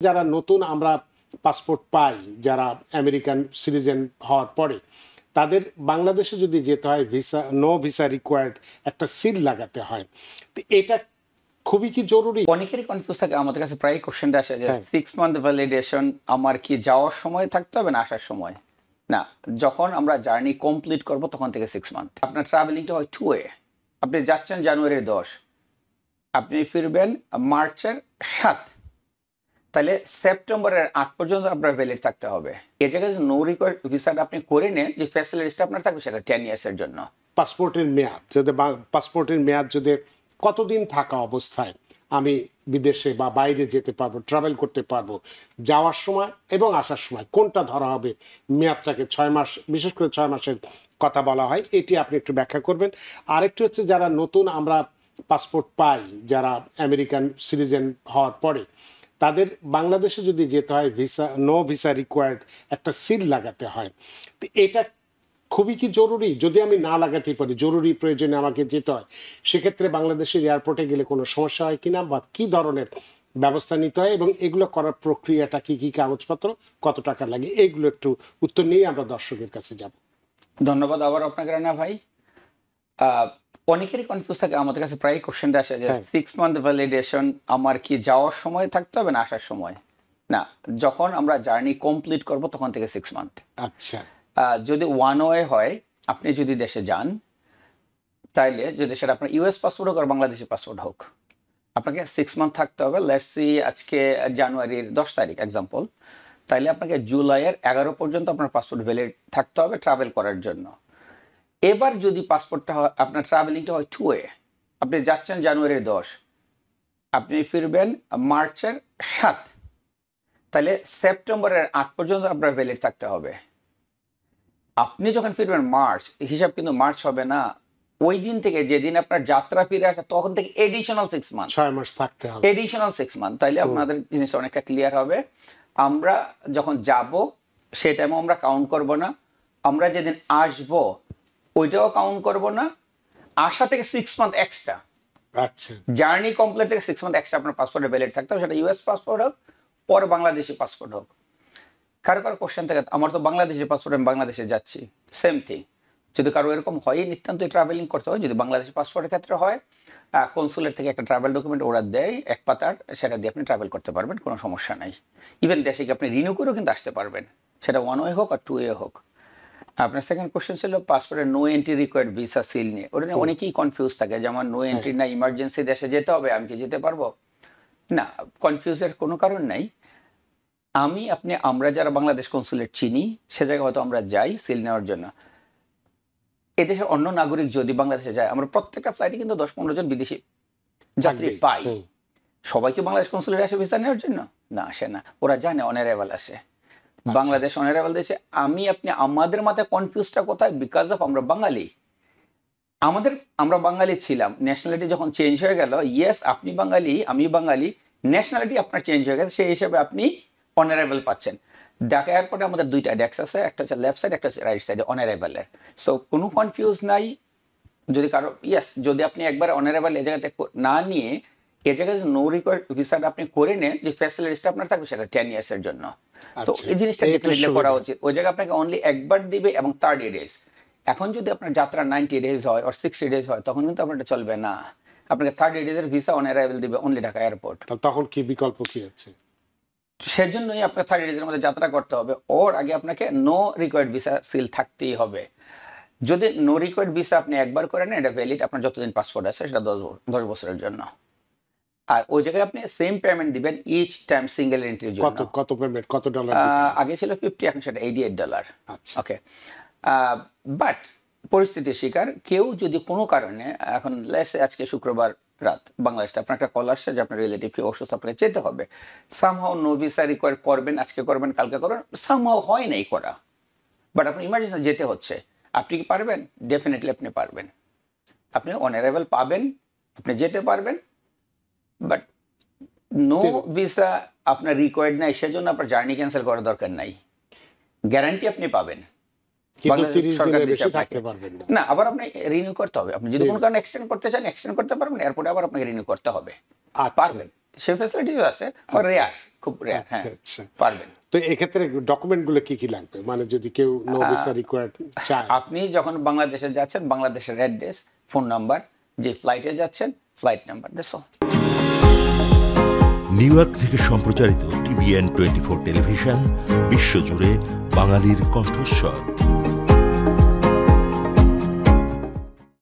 যারা নতুন আমরা পাসপোর্ট পাই, যারা আমেরিকান সিটিজেন হওয়ার পরে তাদের বাংলাদেশে যদি যেতে হয় ভিসা, নো ভিসা রিকোয়ার্ড একটা সিল লাগাতে হয়। তো এটা খুবই কি জরুরি? অনেকেরই কনফিউজ থাকে, আমাদের কাছে প্রায় কোশ্চেনটা আসে যে 6 মান্থ ভ্যালিডেশন আমার কি যাওয়ার সময় থাকতে হবে না আসার সময়? না, যখন আমরা জার্নি কমপ্লিট করব তখন থেকে 6 মান্থ। আপনার ট্রাভেলিংটা হয় 2 ওয়ে। আপনি যাচ্ছেন জানুয়ারির 10, আপনি ফিরবেন মার্চের 7, তাহলে সেপ্টেম্বরের 8 পর্যন্ত আপনার ভ্যালিড থাকতে হবে। এই জায়গায় নো রিকোয়ার্ড ভিসাটা আপনি করে নেন, যে ফ্যাসিলিটিসটা আপনার থাকবে সেটা 10 ইয়ার্সের জন্য। পাসপোর্টের মেয়াদ যদি কতদিন থাকা অবস্থায় আমি বিদেশে বা বাইরে যেতে পারবো, ট্রাভেল করতে পারবো, যাওয়ার সময় এবং আসার সময় কোনটা ধরা হবে? মেয়াদটাকে 6 মাস, বিশেষ করে 6 মাসের কথা বলা হয়, এটি আপনি একটু ব্যাখ্যা করবেন। আরেকটি হচ্ছে যারা নতুন আমরা পাসপোর্ট পাই, যারা আমেরিকান সিটিজেন হওয়ার পরে তাদের বাংলাদেশে যদি যেতে হয় ভিসা, নো ভিসা রিকোয়ার্ড একটা সিল লাগাতে হয়। তো এটা খুবই কি জরুরি? যদি আমি না লাগাতে পারি, জরুরি প্রয়োজনে আমাকে যেতে হয়, সেক্ষেত্রে বাংলাদেশের এয়ারপোর্টে গেলে কোনো সমস্যা হয় কিনা বা কি ধরনের ব্যবস্থা নিতে হয় এবং এগুলো করার প্রক্রিয়াটা কি, কি কাগজপত্র, কত টাকা লাগে, এইগুলো একটু উত্তর নিয়ে আমরা দর্শকের কাছে যাব। ধন্যবাদ আবার আপনাকে রানা ভাই। অনেকেরই কনফিউজ থাকে, আমাদের কাছে প্রায় কোশ্চেনটা আসে যে 6 মান্থ ভ্যালিডেশন আমার কি যাওয়ার সময় থাকতে হবে না আসার সময়? না, যখন আমরা জার্নি কমপ্লিট করব তখন থেকে 6 মান্থ। আচ্ছা, যদি ওয়ান ওয়ে হয়, আপনি যদি দেশে যান, তাইলে যদি সেটা আপনার ইউএস পাসপোর্ট হোক আর বাংলাদেশি পাসপোর্ট হোক, আপনাকে 6 মান্থ থাকতে হবে। লেটস সি আজকে জানুয়ারির 10 তারিখ এক্সাম্পল, তাইলে আপনাকে জুলাইয়ের 11 পর্যন্ত আপনার পাসপোর্ট ভ্যালিড থাকতে হবে ট্রাভেল করার জন্য। এবার যদি পাসপোর্টটা হয়, আপনার ট্রাভেলিংটা হয় 2 ওয়ে। আপনি যাচ্ছেন জানুয়ারির 10, আপনি ফিরবেন মার্চের 7, তাহলে সেপ্টেম্বরের 8 পর্যন্ত আপনার ভ্যালিড থাকতে হবে। আপনি যখন ফিরবেন মার্চ, হিসাব কিন্তু মার্চ হবে না, ওই দিন থেকে যেদিন আপনার যাত্রা ফিরে আসে তখন থেকে এডিশনাল 6 মান্থ, 6 মাস থাকতে হবে, এডিশনাল 6 মান্থ। তাইলে আপনাদের জিনিসটা অনেকটা ক্লিয়ার হবে। আমরা যখন যাব সেই টাইমে আমরা কাউন্ট করব না, আমরা যেদিন আসব ওইটাও কাউন্ট করব না, আসা থেকে 6 মান্থ এক্সট্রা। আচ্ছা, জার্নি কমপ্লিট থেকে 6 মান্থ এক্সট্রা আপনার পাসপোর্টে ভ্যালিড থাকতে হবে, সেটা ইউএস পাসপোর্ট হোক পর বাংলাদেশি পাসপোর্ট হোক। কারো কারো কোশ্চেন থাকে, আমার তো বাংলাদেশি পাসপোর্ট, আমি বাংলাদেশে যাচ্ছি, সেম থিং। যদি কারো এরকম হয় নিতান্তই ট্রাভেলিং করতে হয়, যদি বাংলাদেশি পাসপোর্টের ক্ষেত্রে হয়, কনসুলেট থেকে একটা ট্রাভেল ডকুমেন্ট ওরা দেয় 1 পাতার, সেটা দিয়ে আপনি ট্রাভেল করতে পারবেন, কোনো সমস্যা নাই। ইভেন দেশে গিয়ে আপনি রিনিউ করেও কিন্তু আসতে পারবেন, সেটা ওয়ান ওয়ে হোক আর 2 ওয়ে হোক। আপনার সেকেন্ড কোশ্চেন ছিল পাসপোর্টের no entry required visa seal নিয়ে। ওটা নিয়ে অনেকেই কনফিউজ থাকে, যেমন নো এন্ট্রি না ইমার্জেন্সি দেশে যেতে হবে, আমি কি যেতে পারবো? না, কনফিউজের কোনো কারণ নাই। আমরা যারা বাংলাদেশ কনসুলেট চিনি, সে জায়গায় হয়তো আমরা যাই সিল নেওয়ার জন্য। এদেশে অন্য নাগরিক যদি বাংলাদেশে যায়, আমরা প্রত্যেকটা ফ্লাইটে কিন্তু 10-15 জন বিদেশি যাত্রী পাই। সবাইকে বাংলাদেশ কনসুলেট আসে ভিসা নেওয়ার জন্য? না, আসে না। ওরা জানে অনারাইভাল আসে, বাংলাদেশ অনারাইভাল দেশে। আমাদের মাথায় কনফিউজটা কোথায়? বিকজ অফ আমরা বাঙালি। আমরা বাঙালি ছিলাম, ন্যাশনালিটি যখন চেঞ্জ হয়ে গেল, ইয়েস আপনি বাঙালি, আমি বাঙালি, ন্যাশনালিটি আপনার চেঞ্জ হয়ে গেছে, সেই হিসাবে আপনি অনারাইভাল পাচ্ছেন। ঢাকা এয়ারপোর্টে আমাদের 2টা ডেস্ক আছে, একটা হচ্ছে লেফট সাইড, একটা হচ্ছে রাইট সাইডে অনারাইভালের। সো কোনো কনফিউজ নাই। যদি কারো যদি আপনি একবার অনারাইভাল এই জায়গাতে না নিয়ে এ জায়গায় নো রিকোয়ার্ড ভিসাটা আপনি করে নেন, যে ফ্যাসিলিটিসটা আপনার থাকবে সেটা 10 ইয়ার্সের জন্য। তো এই জিনিসটা ডেফিনেটলি করা উচিত। ওই জায়গায় আপনাকে অনলি একবার দিবে এবং 30 ডেজ। এখন যদি আপনার যাত্রা 90 ডেজ হয় আর 60 ডেজ হয়, তখন কিন্তু আপনার চলবে না। আপনাকে 30 ডেজের ভিসা অনারাইভাল দিবে অনলি ঢাকা এয়ারপোর্ট। তখন কি বিকল্প কি আছে? সেজন্যই আপনাকে 30 ডেজের মধ্যে যাত্রা করতে হবে। ওর আগে আপনাকে নো রিকোয়ার্ড ভিসা সিল থাকতেই হবে। যদি নো রিকোয়ার্ড ভিসা আপনি একবার করেন, এটা ভ্যালিড আপনার যতদিন পাসপোর্ট আছে, সেটা 10 বছরের জন্য। আর ওই জায়গায় আপনি সেম পেমেন্ট দিবেন ইচ টাইম সিঙ্গেল এন্ট্রির জন্য। কত পেমেন্ট, কত ডলার? আগে ছিল 50, এখন সেটা $88। আচ্ছা, ওকে। বাট পরিস্থিতির শিকার কেউ যদি কোনো কারণে, এখন আজকে শুক্রবার রাত বাংলাদেশে আপনার একটা কল আসছে যে আপনার রিলেটিভ কেউ অসুস্থ, আপনাকে যেতে হবে, সামহাও নো ভিসা রিকোয়ার করবেন, আজকে করবেন, কালকে করবেন, সামহাও হয় নাই করা, বাট আপনি ইমার্জেন্সি যেতে হচ্ছে, আপনি কি পারবেন? ডেফিনেটলি আপনি পারবেন। আপনি অনারাইভাল পাবেন, আপনি যেতে পারবেন, বাট নো ভিসা আপনার রিকোয়ার্ড নাই, সেজন্য আপনার জার্নি ক্যান্সেল করার দরকার নাই। গ্যারান্টি আপনি পাবেন, না আবার আপনি রিনিউ করতে হবে। আপনি যদি কোনো কারণে এক্সটেন্ড করতে চান, এক্সটেন্ড করতে পারবেন, এয়ারপোর্টে আবার আপনাকে রিনিউ করতে হবে, পারবেন। সেই ফ্যাসিলিটিও আছে, রেয়ার, খুব রেয়ার। হ্যাঁ, আচ্ছা। পারবেন। তো এক্ষেত্রে ডকুমেন্টগুলো কি কি লাগবে, মানে যদি কেউ নো ভিসা রিকোয়ার্ড চায়? আপনি যখন বাংলাদেশে যাচ্ছেন, বাংলাদেশের অ্যাড্রেস, ফোন নাম্বার, যে ফ্লাইটে যাচ্ছেন flight number, that's all. New York থেকে সম্প্রচারিত TVN 24 টেলিভিশন বিশ্বজুড়ে বাঙালির কণ্ঠস্বর।